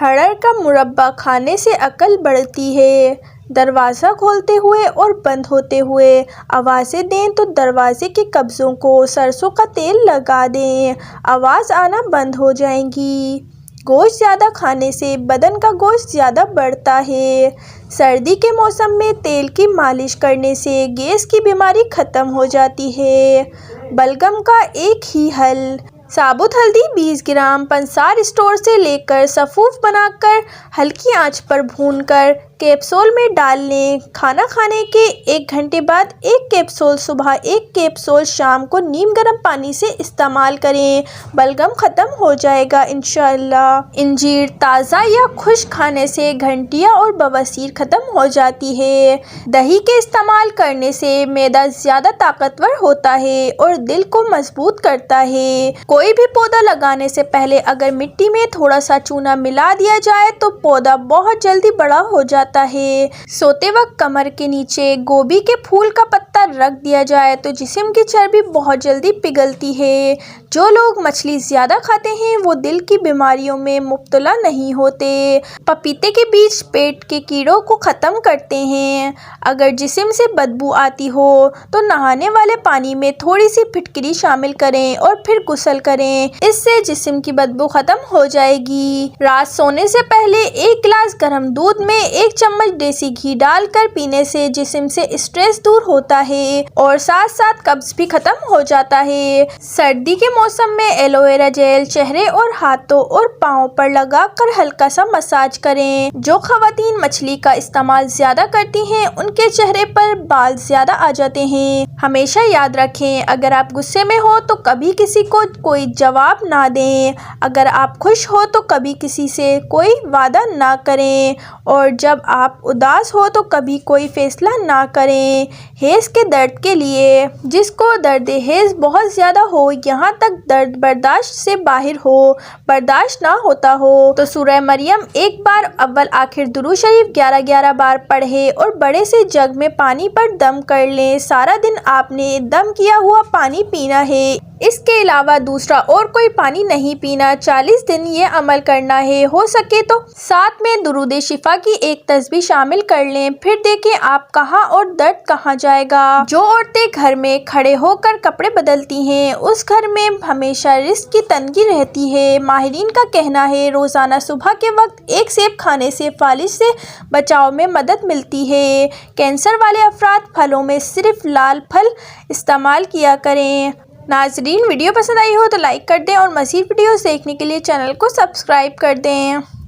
ہڑر کا مربع کھانے سے عقل بڑھتی ہے۔ دروازہ کھولتے ہوئے اور بند ہوتے ہوئے آوازیں دیں تو دروازے کے قبضوں کو سرسوں کا تیل لگا دیں، آواز آنا بند ہو جائے گی۔ گوشت زیادہ کھانے سے بدن کا گوشت زیادہ بڑھتا ہے۔ سردی کے موسم میں تیل کی مالش کرنے سے گیس کی بیماری ختم ہو جاتی ہے۔ بلغم کا ایک ہی حل: ثابت ہلدی 20 گرام پنسار اسٹور سے لے کر سفوف بنا کر ہلکی آنچ پر بھون کر کیپسول میں ڈال لیں۔ کھانا کھانے کے 1 گھنٹے بعد ایک کیپسول صبح، ایک کیپسول شام کو نیم گرم پانی سے استعمال کریں، بلغم ختم ہو جائے گا انشاءاللہ۔ انجیر تازہ یا خشک کھانے سے گھنٹیا اور بواسیر ختم ہو جاتی ہے۔ دہی کے استعمال کرنے سے معدہ زیادہ طاقتور ہوتا ہے اور دل کو مضبوط کرتا ہے۔ کوئی بھی پودا لگانے سے پہلے اگر مٹی میں تھوڑا سا چونا ملا دیا جائے تو پودا بہت جلدی بڑا ہو جاتا ہے۔ سوتے وقت کمر کے نیچے گوبھی کے پھول کا پتا رکھ دیا جائے تو جسم کی چربی بہت جلدی پگھلتی ہے۔ جو لوگ مچھلی زیادہ کھاتے ہیں وہ دل کی بیماریوں میں مبتلا نہیں ہوتے۔ پپیتے کے بیج پیٹ کے کیڑوں کو ختم کرتے ہیں۔ اگر جسم سے بدبو آتی ہو تو نہانے والے پانی میں تھوڑی سی پھٹکری شامل کریں اور پھر غسل کریں، اس سے جسم کی بدبو ختم ہو جائے گی۔ رات سونے سے پہلے 1 گلاس گرم دودھ میں 1 چمچ دیسی گھی ڈال کر پینے سے جسم سے اسٹریس دور ہوتا ہے اور ساتھ ساتھ قبض بھی ختم ہو جاتا ہے۔ سردی کے موسم میں ایلو ویرا جیل چہرے اور ہاتھوں اور پاؤں پر لگا کر ہلکا سا مساج کریں۔ جو خواتین مچھلی کا استعمال زیادہ کرتی ہیں ان کے چہرے پر بال زیادہ آ جاتے ہیں۔ ہمیشہ یاد رکھیں، اگر آپ غصے میں ہو تو کبھی کسی کو کوئی جواب نہ دیں، اگر آپ خوش ہو تو کبھی کسی سے کوئی وعدہ نہ کریں، اور جب آپ اداس ہو تو کبھی کوئی فیصلہ نہ کریں۔ حیض کے درد کے لیے: جس کو درد حیض بہت زیادہ ہو، یہاں تک درد برداشت سے باہر ہو، برداشت نہ ہوتا ہو تو سورہ مریم 1 بار اول آخر درود شریف 11 بار پڑھیں اور بڑے سے جگ میں پانی پر دم کر لیں۔ سارا دن آپ نے دم کیا ہوا پانی پینا ہے، اس کے علاوہ دوسرا اور کوئی پانی نہیں پینا۔ 40 دن یہ عمل کرنا ہے، ہو سکے تو ساتھ میں درود شفا کی ایک تسبیح شامل کر لیں، پھر دیکھیں آپ کہاں اور درد کہاں جائے گا۔ جو عورتیں گھر میں کھڑے ہو کر کپڑے بدلتی ہیں اس گھر میں ہمیشہ رزق کی تنگی رہتی ہے۔ ماہرین کا کہنا ہے روزانہ صبح کے وقت 1 سیب کھانے سے فالج سے بچاؤ میں مدد ملتی ہے۔ کینسر والے افراد پھلوں میں صرف لال پھل استعمال کیا کریں۔ ناظرین، ویڈیو پسند آئی ہو تو لائک کر دیں اور مزید ویڈیوز دیکھنے کے لیے چینل کو سبسکرائب کر دیں۔